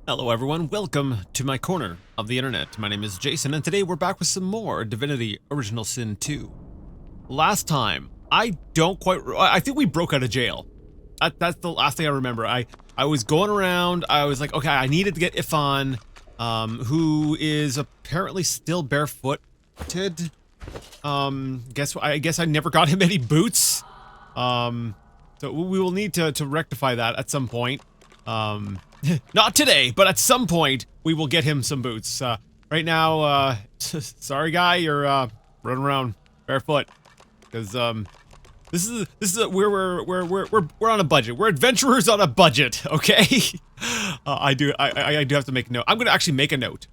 Hello everyone, welcome to my corner of the internet. My name is Jason and today we're back with some more Divinity Original Sin 2. Last time, I think we broke out of jail. That's the last thing I remember. I was going around, I was like, okay, I needed to get Ifan, who is apparently still barefooted. I guess I never got him any boots. So we will need to rectify that at some point. Not today, but at some point we will get him some boots. Right now, sorry guy, you're running around barefoot because this is we're on a budget. We're adventurers on a budget, okay? I do have to make a note. I'm gonna actually make a note.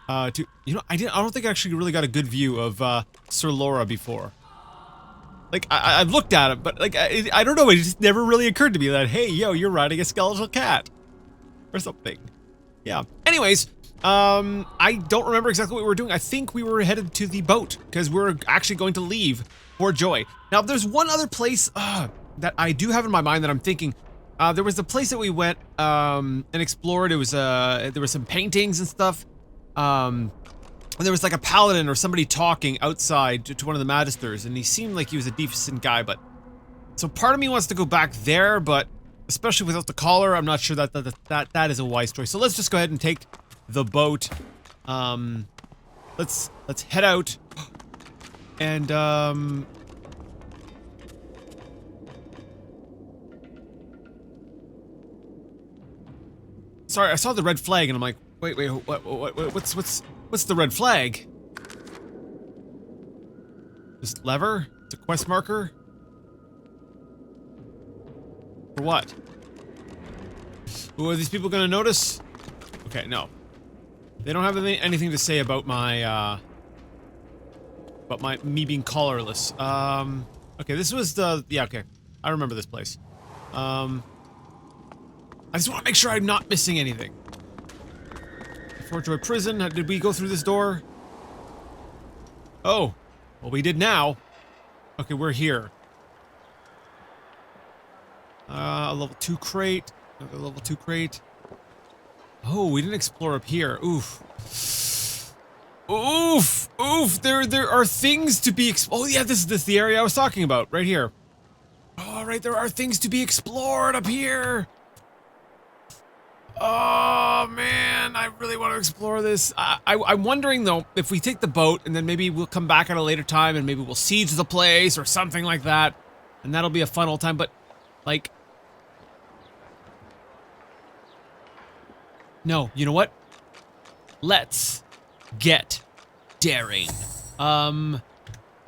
I don't think I actually really got a good view of Sir Laura before. Like, I've looked at it, but, like, I don't know, it just never really occurred to me that, hey, yo, you're riding a skeletal cat. Or something. Yeah. Anyways, I don't remember exactly what we were doing. I think we were headed to the boat, because we're actually going to leave for Joy. Now, there's one other place, that I do have in my mind that I'm thinking. There was the place that we went, and explored. It was, there were some paintings and stuff. And there was like a paladin or somebody talking outside to one of the magisters, and he seemed like he was a decent guy, but... So part of me wants to go back there, but especially without the collar, I'm not sure that is a wise choice. So let's just go ahead and take the boat. Let's head out. And, Sorry, I saw the red flag and I'm like, wait, what's the red flag? This lever? It's a quest marker? For what? Ooh, are these people gonna notice? Okay, no. They don't have anything to say about my, me being collarless. Okay, this was the, yeah, okay. I remember this place. I just want to make sure I'm not missing anything. Fort Joy Prison, did we go through this door? Oh, well we did now. Okay, we're here. A level 2 crate, another level 2 crate. Oh, we didn't explore up here, oof. Oof, oof, there are things to be oh yeah, this is the area I was talking about, right here. All right, there are things to be explored up here. Oh man, I really want to explore this. I'm wondering though, if we take the boat and then maybe we'll come back at a later time and maybe we'll siege the place or something like that. And that'll be a fun old time, but like... No, you know what? Let's get daring. We're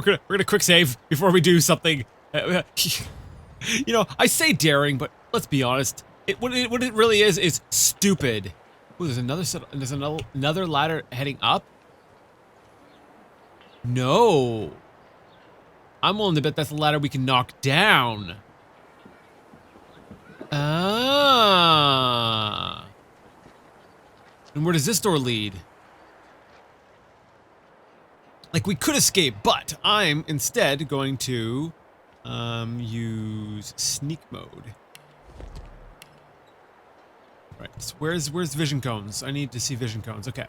gonna quick save before we do something. You know, I say daring, but let's be honest. What it really is stupid. Ooh, there's another ladder heading up. No. I'm willing to bet that's the ladder we can knock down. Ah. And where does this door lead? Like, we could escape, but I'm instead going to use sneak mode. Right, so where's vision cones? I need to see vision cones, okay.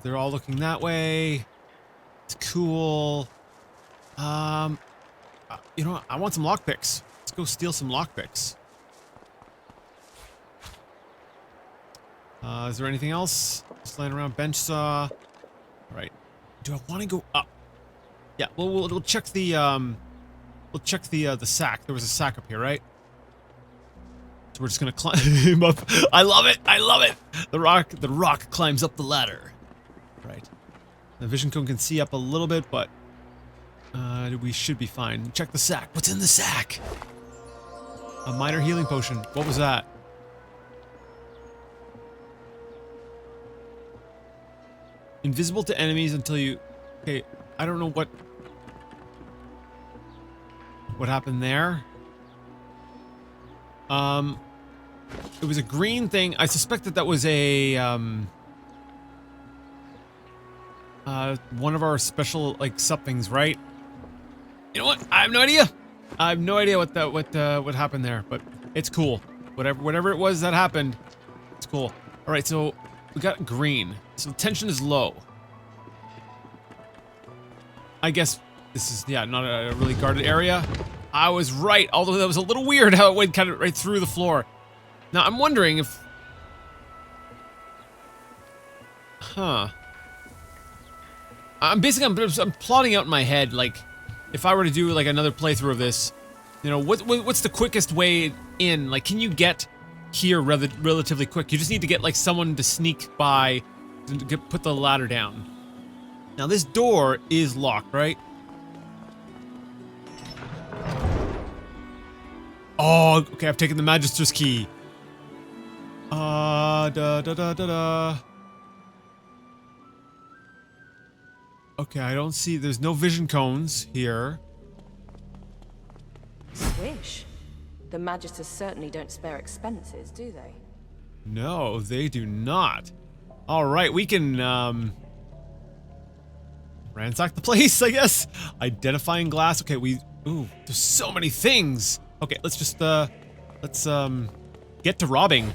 They're all looking that way. It's cool. You know what? I want some lockpicks. Let's go steal some lockpicks. Is there anything else? Just laying around, bench saw. Right. Do I want to go up? Yeah, we'll check the, the sack. There was a sack up here, right? So we're just gonna climb up. I love it! I love it! The rock climbs up the ladder. Right. The vision cone can see up a little bit, but we should be fine. Check the sack. What's in the sack? A minor healing potion. What was that? Invisible to enemies until you... Okay, I don't know what happened there. It was a green thing. I suspect that was a, one of our special, like, somethings, right? You know what? I have no idea. I have no idea what happened there, but it's cool. Whatever it was that happened. It's cool. All right, so we got green. So tension is low. I guess this is, yeah, not a really guarded area. I was right, although that was a little weird how it went kind of right through the floor. Now, I'm wondering if... Huh. I'm plotting out in my head, like, if I were to do, like, another playthrough of this, you know, what's the quickest way in? Like, can you get here relatively quick? You just need to get, like, someone to sneak by and put the ladder down. Now, this door is locked, right? Oh, okay, I've taken the Magister's key. Okay, I don't see, there's no vision cones here. Swish. The Magisters certainly don't spare expenses, do they? No, they do not. Alright, we can, ransack the place, I guess. Identifying glass. Okay, ooh, there's so many things. Okay, let's just, get to robbing.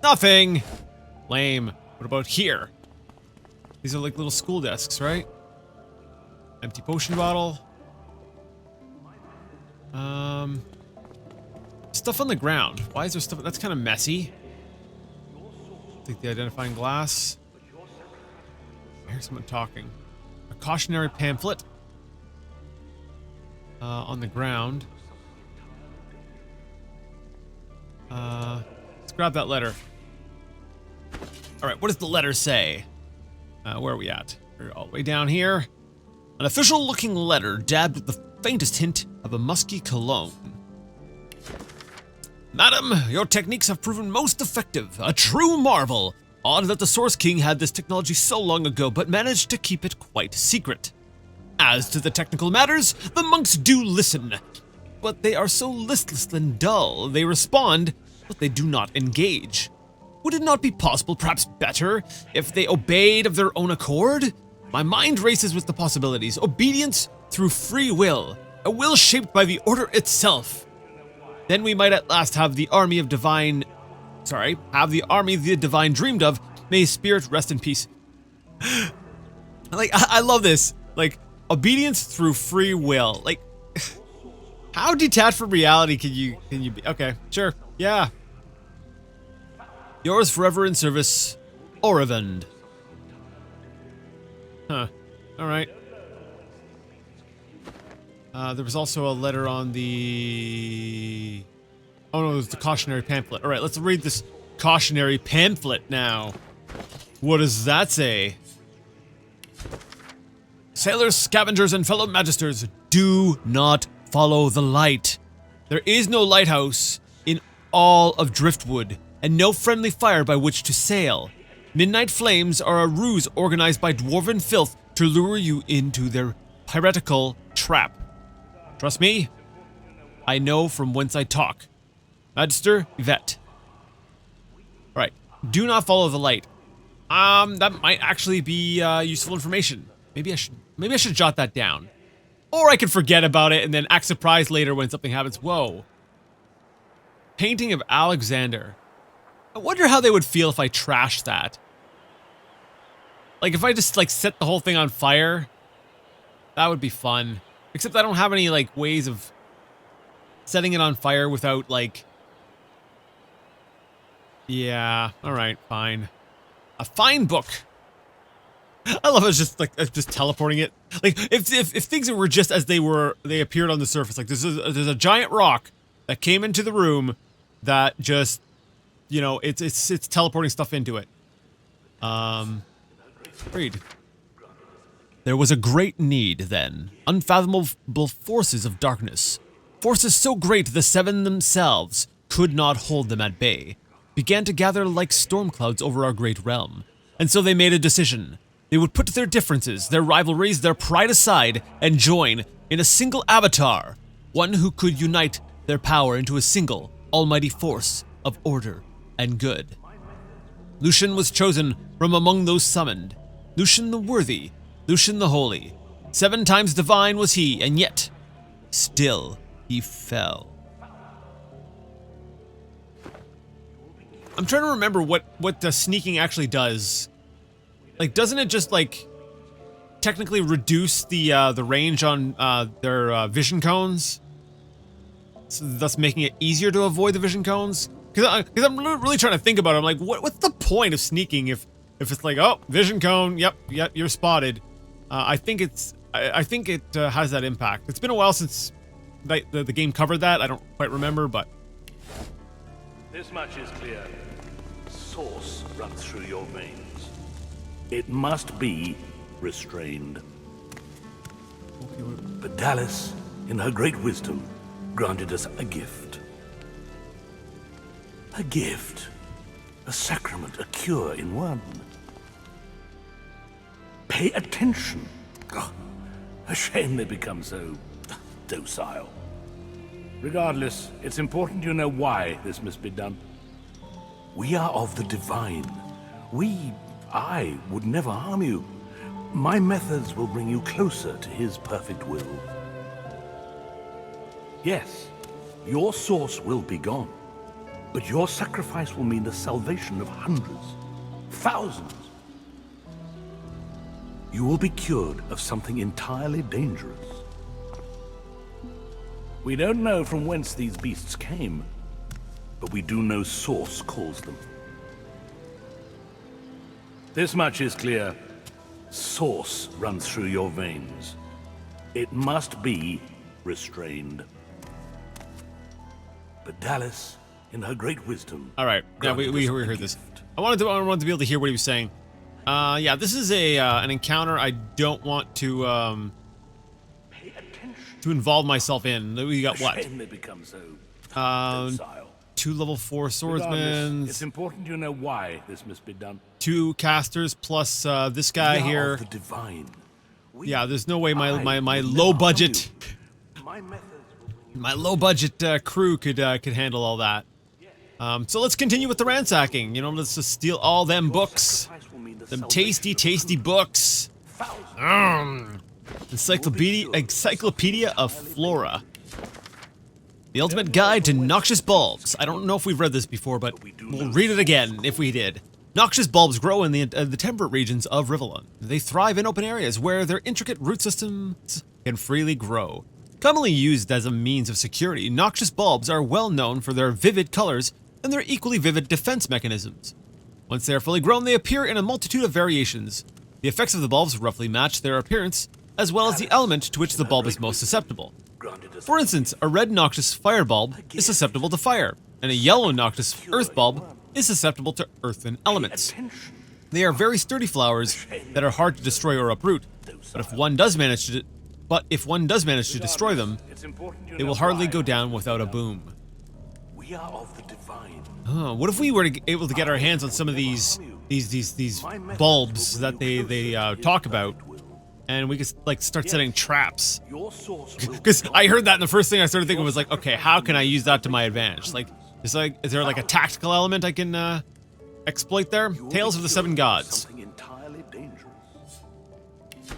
Nothing. Lame. What about here? These are like little school desks, right? Empty potion bottle. Stuff on the ground. Why is there stuff? That's kind of messy. Take the identifying glass. I hear someone talking. A cautionary pamphlet. On the ground. Let's grab that letter. Alright, what does the letter say? Where are we at? We're all the way down here. An official-looking letter dabbed with the faintest hint of a musky cologne. Madam, your techniques have proven most effective. A true marvel. Odd that the Source King had this technology so long ago, but managed to keep it quite secret. As to the technical matters, the monks do listen. But they are so listless and dull. They respond, but they do not engage. Would it not be possible, perhaps better, if they obeyed of their own accord? My mind races with the possibilities. Obedience through free will. A will shaped by the order itself. Then we might at last have the army the divine dreamed of. May his spirit rest in peace. Like, I love this. Like, obedience through free will. Like, how detached from reality can you be? Okay, sure, yeah. Yours forever in service, Orivend. Huh. Alright. There was also a letter on the... Oh no, it was the cautionary pamphlet. Alright, let's read this cautionary pamphlet now. What does that say? Sailors, scavengers, and fellow magisters, do not follow the light. There is no lighthouse in all of Driftwood, and no friendly fire by which to sail. Midnight flames are a ruse organized by dwarven filth to lure you into their piratical trap. Trust me, I know from whence I talk. Magister Yvette. Alright, do not follow the light. That might actually be useful information. Maybe I should jot that down. Or I could forget about it and then act surprised later when something happens. Whoa. Painting of Alexander. I wonder how they would feel if I trashed that. Like, if I just, like, set the whole thing on fire. That would be fun. Except I don't have any, like, ways of setting it on fire without, like... Yeah, alright, fine. A fine book. I love it, just teleporting it. Like, if things were just as they appeared on the surface. Like, there's a giant rock that came into the room that just... You know, it's teleporting stuff into it. Read. There was a great need then, unfathomable forces of darkness. Forces so great the seven themselves could not hold them at bay, began to gather like storm clouds over our great realm. And so they made a decision. They would put their differences, their rivalries, their pride aside, and join in a single avatar, one who could unite their power into a single, almighty force of order and good. Lucian was chosen from among those summoned. Lucian the worthy, Lucian the holy. 7 times divine was he, and yet, still he fell. I'm trying to remember what the sneaking actually does. Like, doesn't it just like technically reduce the range on their vision cones, so thus making it easier to avoid the vision cones? Because I'm really trying to think about it. I'm like, what's the point of sneaking if it's like, oh, vision cone, yep, you're spotted. I think it has that impact. It's been a while since the game covered that. I don't quite remember, but This much is clear. Source runs through your veins. It must be restrained. But Dallas, in her great wisdom, granted us a gift. A gift. A sacrament, a cure in one. Pay attention. Oh, a shame they become so docile. Regardless, it's important you know why this must be done. We are of the divine. I would never harm you. My methods will bring you closer to his perfect will. Yes, your source will be gone, but your sacrifice will mean the salvation of hundreds, thousands. You will be cured of something entirely dangerous. We don't know from whence these beasts came, but we do know Source calls them. This much is clear. Source runs through your veins. It must be restrained. But Dallas, in her great wisdom... all right, yeah, we heard this. I wanted to be able to hear what he was saying. Yeah, this is an encounter I don't want to involve myself in. We got what? They become so docile. 2 level 4 swordsmen. It's important you know why this must be done. 2 casters plus this guy We are here. of the divine. Yeah, there's no way my low budget my low budget crew could handle all that. So let's continue with the ransacking. You know, let's just steal all them books. Them tasty books. Encyclopedia of Flora. The Ultimate Guide to Noxious Bulbs. I don't know if we've read this before, but we'll read it again if we did. Noxious bulbs grow in the temperate regions of Rivellon. They thrive in open areas where their intricate root systems can freely grow. Commonly used as a means of security, noxious bulbs are well known for their vivid colors and their equally vivid defense mechanisms. Once they are fully grown, they appear in a multitude of variations. The effects of the bulbs roughly match their appearance, as well as the element to which the bulb is most susceptible. For instance, a red noxious fire bulb is susceptible to fire, and a yellow noxious earth bulb is susceptible to earthen elements. They are very sturdy flowers that are hard to destroy or uproot, but if one does manage to destroy them, they will hardly go down without a boom. We are of the divine. Oh, what if we were able to get our hands on some of these bulbs that they talk about, and we could like start setting traps? Because I heard that, and the first thing I started thinking was like, okay, how can I use that to my advantage? Like, is there like a tactical element I can exploit there? Tales of the Seven Gods.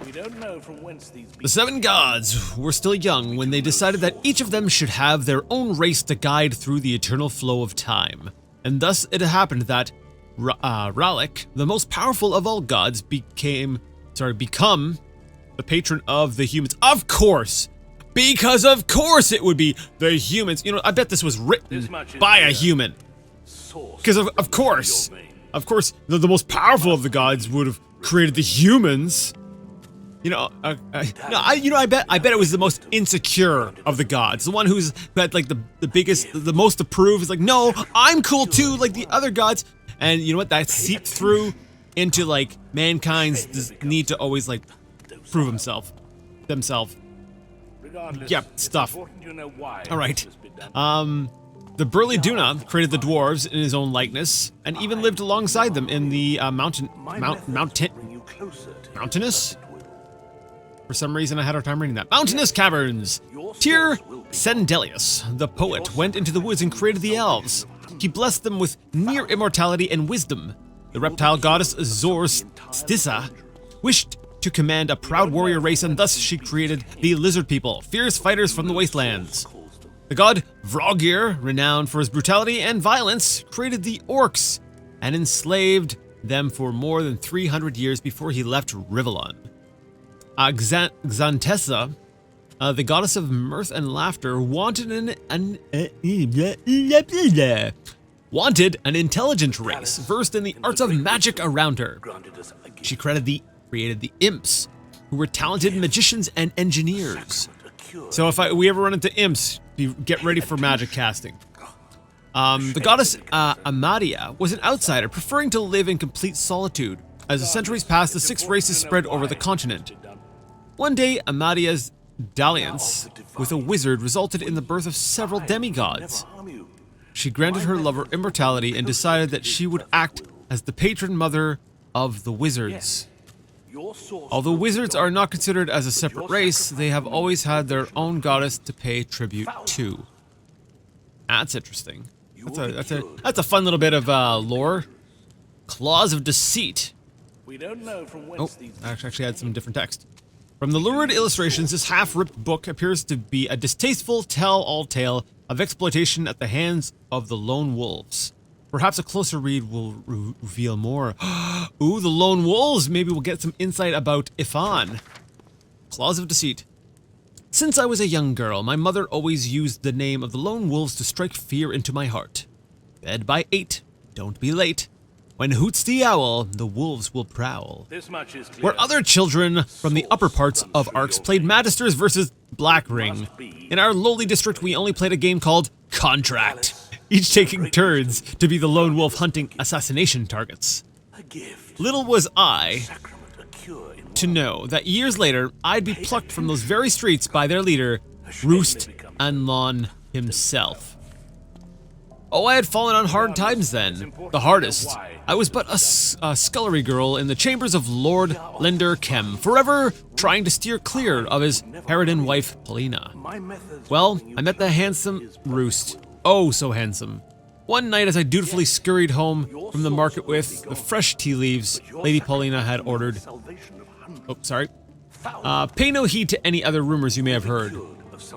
We don't know from whence these The 7 gods were still young when they decided that each of them should have their own race to guide through the eternal flow of time. And thus it happened that Ransack, the most powerful of all gods, become the patron of the humans. Of course! Because of course it would be the humans. You know, I bet this was written by a human. Because of course. Of course, the most powerful of the gods would have created the humans. You know, I bet it was the most insecure of the gods, the one who had like the biggest, the most to prove. Is like, no, I'm cool too, like the other gods. And you know what? That seeped through into like mankind's need to always like prove themselves. Yep, stuff. All right. The burly Duna created the dwarves in his own likeness, and even lived alongside them in the mountainous. For some reason, I had a hard time reading that. Mountainous caverns. Tyr Sendelius, the poet, went into the woods and created the elves. He blessed them with near immortality and wisdom. The reptile goddess Zor Stissa wished to command a proud warrior race, and thus she created the lizard people, fierce fighters from the wastelands. The god Vrogir, renowned for his brutality and violence, created the orcs and enslaved them for more than 300 years before he left Rivellon. Xantessa, the goddess of mirth and laughter, wanted an intelligent race versed in the arts of magic around her. She created the imps, who were talented magicians and engineers. So if we ever run into imps, get ready for magic casting. The goddess Amadia was an outsider, preferring to live in complete solitude. As the centuries passed, the 6 races spread over the continent. One day, Amadia's dalliance with a wizard resulted in the birth of several demigods. She granted her lover immortality and decided that she would act as the patron mother of the wizards. Although wizards are not considered as a separate race, they have always had their own goddess to pay tribute to. That's interesting. That's a fun little bit of lore. Claws of Deceit. Oh, I actually had some different text. From the lurid illustrations, this half-ripped book appears to be a distasteful tell-all tale of exploitation at the hands of the lone wolves. Perhaps a closer read will reveal more. Ooh, the lone wolves! Maybe we'll get some insight about Ifan. Claws of Deceit. Since I was a young girl, my mother always used the name of the lone wolves to strike fear into my heart. Bed by 8, don't be late. When hoots the owl, the wolves will prowl. Where other children from the upper parts of Arcs played Magisters versus Blackring, in our lowly district we only played a game called Contract, each taking turns to be the lone wolf hunting assassination targets. Little was I to know that years later I'd be plucked from those very streets by their leader, Roost Anlon himself. Oh, I had fallen on hard times then. The hardest. I was but a scullery girl in the chambers of Lord Linder Kem, forever trying to steer clear of his harridan wife, Polina. Well, I met the handsome Roost. Oh, so handsome. One night as I dutifully scurried home from the market with the fresh tea leaves Lady Paulina had ordered. Oh, sorry. Pay no heed to any other rumors you may have heard.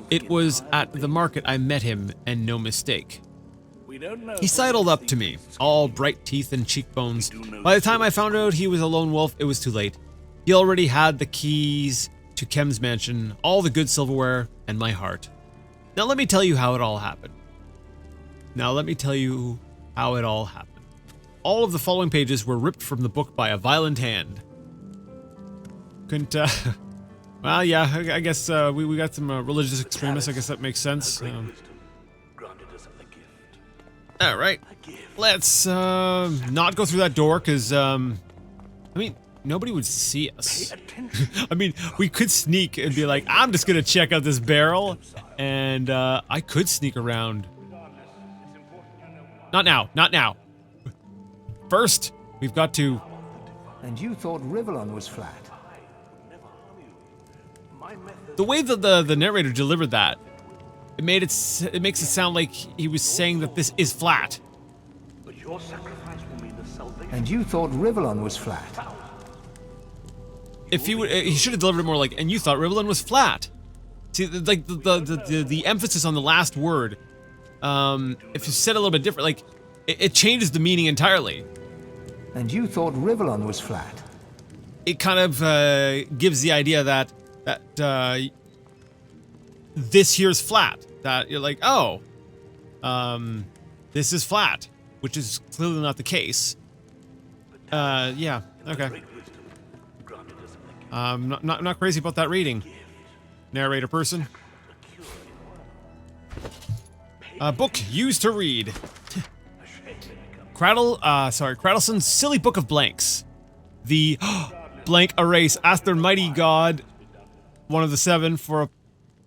It was at the market I met him, and no mistake. He sidled up to me, all bright teeth and cheekbones. By the time I found out he was a lone wolf, it was too late. He already had the keys to Kem's mansion, all the good silverware, and my heart. Now let me tell you how it all happened. All of the following pages were ripped from the book by a violent hand. Couldn't, well, yeah, I guess we got some religious extremists. I guess that makes sense. All right, let's not go through that door because, I mean, nobody would see us. I mean, we could sneak and be like, I'm just gonna check out this barrel, and I could sneak around. Not now, not now. First, we've got to. And you thought Rivellon was flat? The way that the narrator delivered that, it makes it sound like he was saying that this is flat. And you thought Rivellon was flat? If he should have delivered it more like, and you thought Rivellon was flat. See, like the emphasis on the last word. If you said it a little bit different, like it changes the meaning entirely. And you thought Rivellon was flat? It kind of gives the idea that this here's flat. That you're like, oh, this is flat, which is clearly not the case. Yeah, okay. Not crazy about that reading. Narrator person. Book used to read. Cradleson's Silly Book of Blanks. The blank erase. Ask their mighty god, one of the 7, for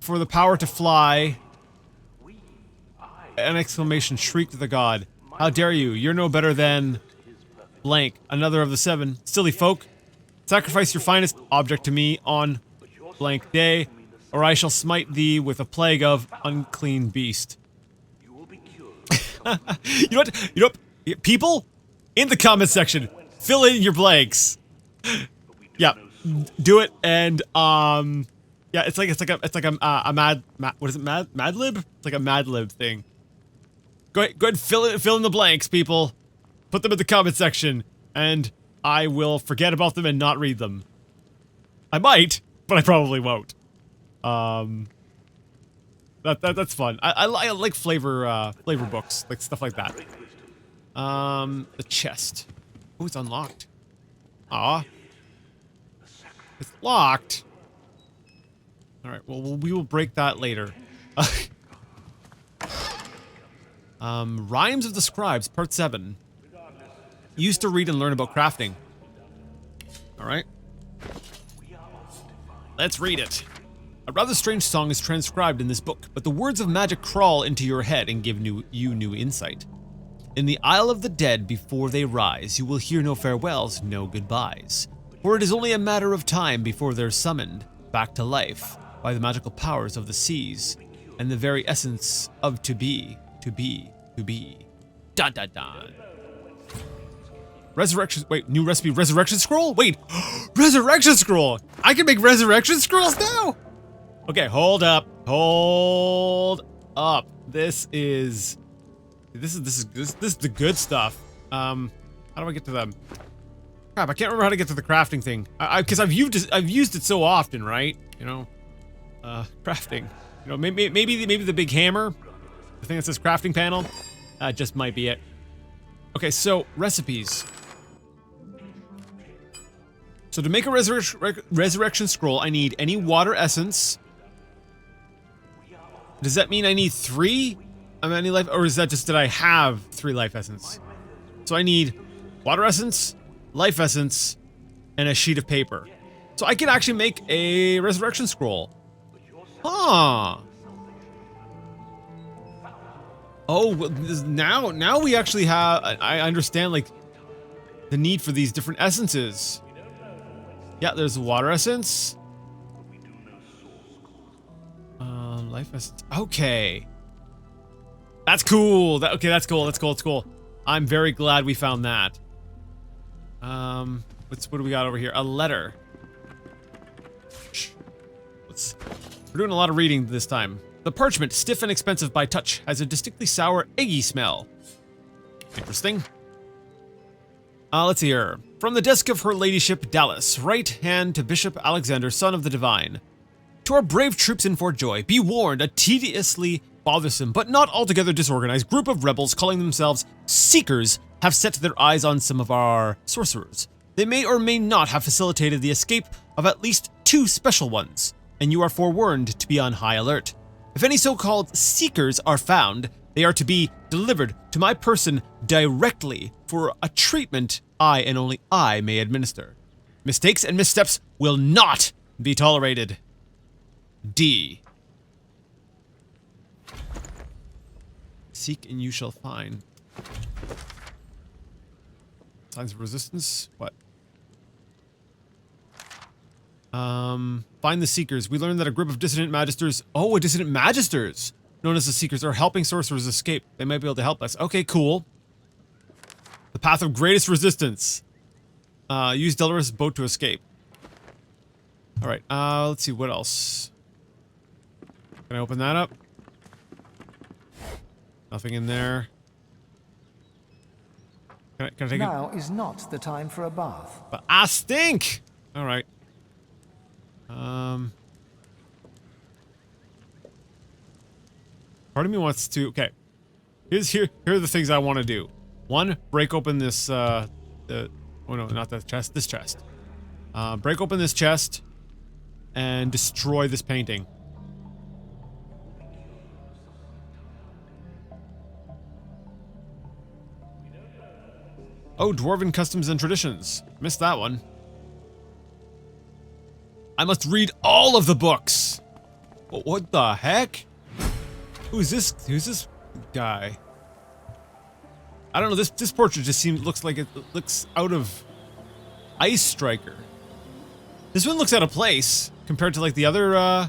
the power to fly. An exclamation shrieked the god. How dare you? You're no better than blank, another of the 7. Silly folk, sacrifice your finest object to me on blank day, or I shall smite thee with a plague of unclean beast. You know what? People, in the comment section, fill in your blanks. Yeah, do it, and Yeah, it's like a what is it, Mad Lib? It's like a Mad Lib thing. Go ahead, fill in the blanks, people. Put them in the comment section, and I will forget about them and not read them. I might, but I probably won't. That's fun. I like flavor books, like stuff like that. The chest. Oh, it's unlocked. Aw. It's locked. Alright, well, we will break that later. Rhymes of the Scribes, Part 7. Used to read and learn about crafting. Alright. Let's read it. A rather strange song is transcribed in this book, but the words of magic crawl into your head and give you new insight. In the Isle of the Dead, before they rise, you will hear no farewells, no goodbyes. For it is only a matter of time before they're summoned back to life by the magical powers of the seas and the very essence of to be. Dun dun dun. Resurrection, wait, new recipe, resurrection scroll? Wait, resurrection scroll! I can make resurrection scrolls now? Okay, hold up. This is the good stuff. How do I get to them? Crap, I can't remember how to get to the crafting thing. Because I've used it so often, right? You know, crafting. You know, maybe the big hammer, the thing that says crafting panel, just might be it. Okay, so recipes. So to make a resurrection scroll, I need any water essence. Does that mean I need 3? Any life, or is that just that I have 3 life essence? So I need water essence, life essence, and a sheet of paper. So I can actually make a resurrection scroll. Huh. Oh, now we actually have, I understand like the need for these different essences. Yeah, there's the water essence. Life essence. Okay. That's cool. That's cool. I'm very glad we found that. What do we got over here? A letter. We're doing a lot of reading this time. The parchment, stiff and expensive by touch, has a distinctly sour, eggy smell. Interesting. Let's see here. From the desk of her ladyship Dallas, right hand to Bishop Alexander, son of the divine. To our brave troops in Fort Joy, be warned, a tediously bothersome, but not altogether disorganized group of rebels calling themselves Seekers have set their eyes on some of our sorcerers. They may or may not have facilitated the escape of at least 2 special ones, and you are forewarned to be on high alert. If any so-called Seekers are found, they are to be delivered to my person directly for a treatment I and only I may administer. Mistakes and missteps will not be tolerated. D. Seek and you shall find. Signs of resistance? What? Find the Seekers. We learned that a group of dissident magisters, dissident magisters, known as the Seekers, are helping sorcerers escape. They might be able to help us. Okay, cool. The path of greatest resistance. Use Delores' boat to escape. Alright, let's see, what else? Can I open that up? Nothing in there. Can I take it? Now is not the time for a bath. But I stink! Alright. Part of me wants to, okay. Here are the things I want to do. 1, break open this, oh no, not that chest, this chest. Break open this chest and destroy this painting. Oh, Dwarven Customs and Traditions. Missed that one. I must read all of the books. What the heck? Who's this guy? I don't know, this portrait just looks like it looks out of Ice Striker. This one looks out of place compared to like the other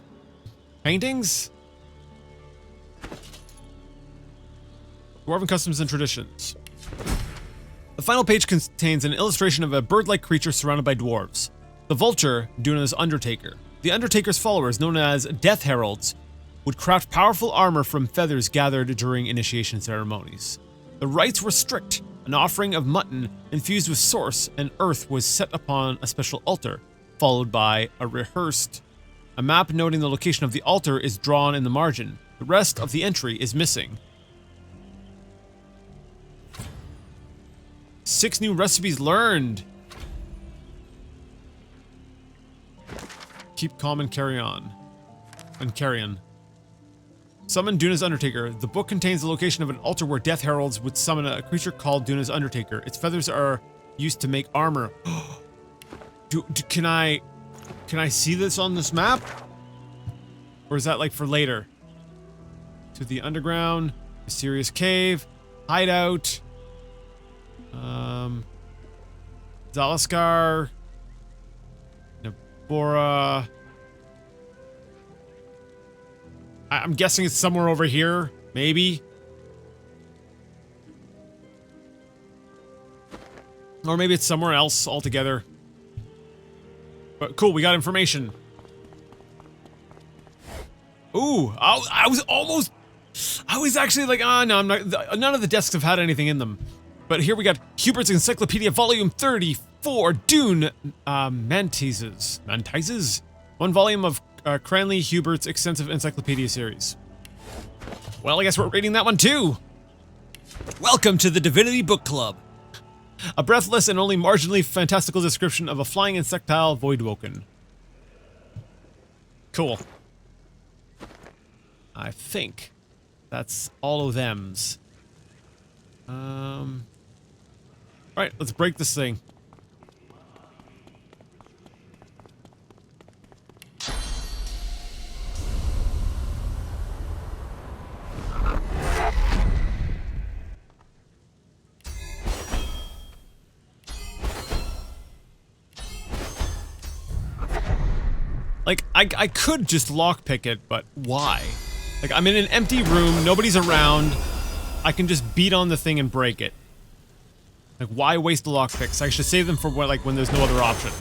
paintings. Dwarven Customs and Traditions. The final page contains an illustration of a bird-like creature surrounded by dwarves. The vulture, known as Undertaker. the Undertaker's followers, known as Death Heralds, would craft powerful armor from feathers gathered during initiation ceremonies. The rites were strict. An offering of mutton infused with source and earth was set upon a special altar, followed by a map noting the location of the altar is drawn in the margin. The rest of the entry is missing. 6 new recipes learned. Keep calm and carry on. And carry on. Summon Duna's Undertaker. The book contains the location of an altar where Death Heralds would summon a creature called Duna's Undertaker. Its feathers are used to make armor. Can I see this on this map? Or is that like for later? To the underground, mysterious cave, hideout, Zalaskar, Nabora. I'm guessing it's somewhere over here, maybe. Or maybe it's somewhere else altogether. But cool, we got information. Ooh, I was actually like, no, I'm not. None of the desks have had anything in them. But here we got Hubert's Encyclopedia, Volume 34, Dune Mantises. One volume of Cranley Hubert's extensive encyclopedia series. Well, I guess we're reading that one too. Welcome to the Divinity Book Club. A breathless and only marginally fantastical description of a flying insectile voidwoken. Cool. I think that's all of them's. Alright, let's break this thing. Like, I could just lockpick it, but why? Like, I'm in an empty room, nobody's around. I can just beat on the thing and break it. Like, why waste the lockpicks? I should save them for when, like, when there's no other option.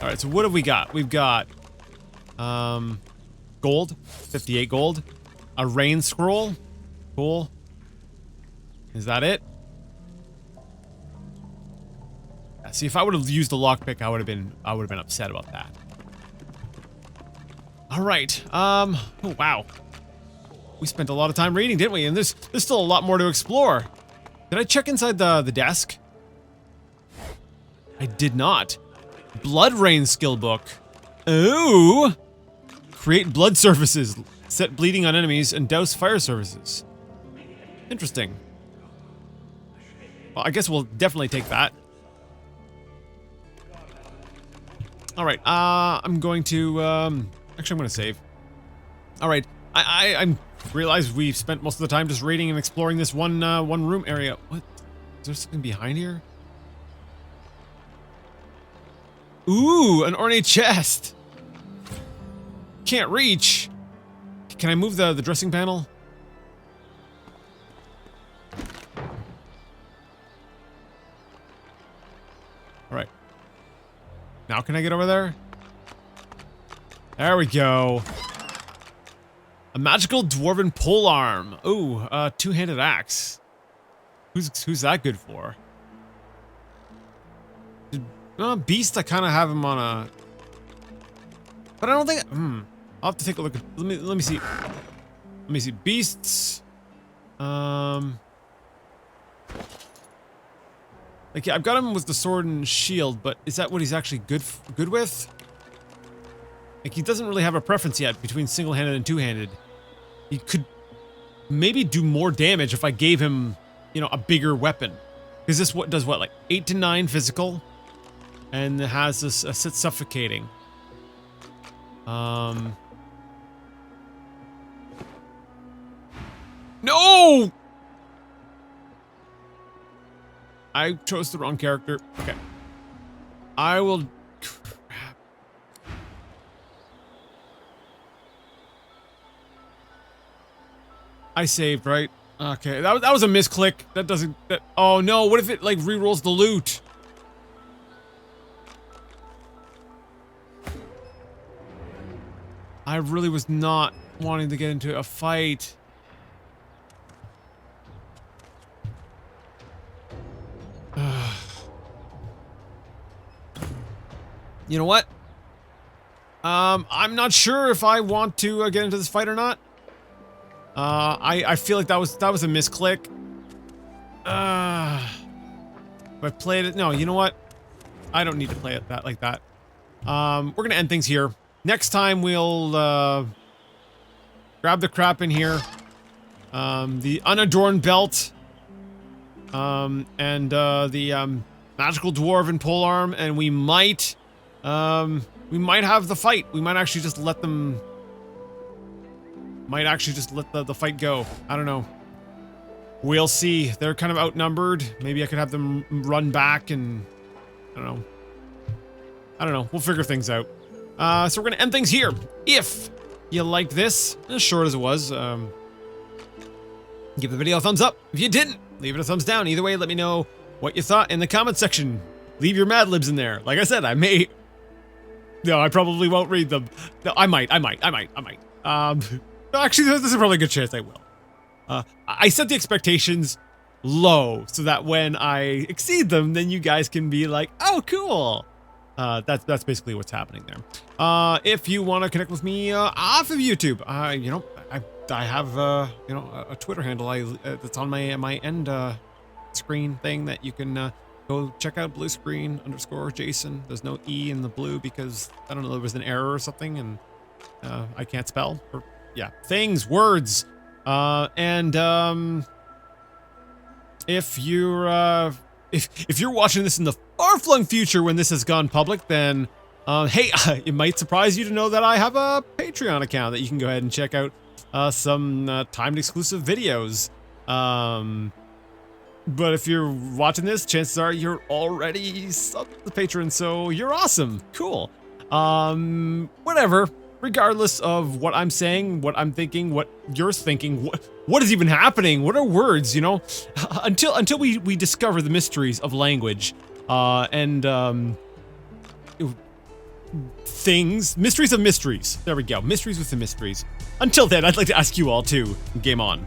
Alright, so what have we got? We've got, gold. 58 gold. A rain scroll. Cool. Is that it? Yeah, see, if I would have used the lockpick, I would have been upset about that. Alright, oh wow. We spent a lot of time reading, didn't we? And there's still a lot more to explore. Did I check inside the desk? I did not. Blood Rain skill book. Ooh! Create blood surfaces, set bleeding on enemies, and douse fire surfaces. Interesting. Well, I guess we'll definitely take that. Alright, I'm going to, actually, I'm gonna save. Alright, I realize we've spent most of the time just raiding and exploring this one room area. What? Is there something behind here? Ooh, an ornate chest! Can't reach! Can I move the dressing panel? Alright. Now can I get over there? There we go. A magical dwarven polearm. Ooh, two-handed axe. Who's that good for? Beast, I kind of have him on a... But I don't think... I'll have to take a look at... Let me see. Let me see. Beasts... Like, yeah, I've got him with the sword and shield, but is that what he's actually good with? Like, he doesn't really have a preference yet between single-handed and two-handed. He could maybe do more damage if I gave him, you know, a bigger weapon. Because this does what, like 8 to 9 physical? And it has this sit suffocating. No! I chose the wrong character. Okay. I will... Crap. I saved, right? Okay, that was a misclick. That doesn't... oh no, what if it, like, re-rolls the loot? I really was not wanting to get into a fight. You know what? I'm not sure if I want to get into this fight or not. I feel like that was a misclick. If I played it, no, you know what? I don't need to play it like that. We're gonna end things here. Next time we'll grab the crap in here. The unadorned belt. And the magical dwarven polearm, and we might have the fight. We might actually just let them. Might actually just let the fight go. I don't know. We'll see. They're kind of outnumbered. Maybe I could have them run back and I don't know. We'll figure things out. So we're gonna end things here. If you like this, as short as it was, give the video a thumbs up. If you didn't, leave it a thumbs down. Either way, let me know what you thought in the comment section. Leave your Mad Libs in there. Like I said, I may. No, I probably won't read them. No, I might. No, actually, there's probably a good chance I will. I set the expectations low so that when I exceed them, then you guys can be like, "Oh, cool." That's basically what's happening there. If you want to connect with me off of YouTube, you know, I have you know, a Twitter handle that's on my end screen thing that you can go check out. _Jason. There's no E in the blue because I don't know, there was an error or something, and I can't spell. Or yeah, things, words, and if you're watching this in the far-flung future when this has gone public, then hey, it might surprise you to know that I have a Patreon account that you can go ahead and check out some timed exclusive videos. But if you're watching this, chances are you're already subbed to the Patreon, so you're awesome. Cool. Whatever. Regardless of what I'm saying, what I'm thinking, what you're thinking, what is even happening? What are words, you know? Until we discover the mysteries of language, and things, mysteries of mysteries. There we go. Mysteries with the mysteries. Until then, I'd like to ask you all to game on.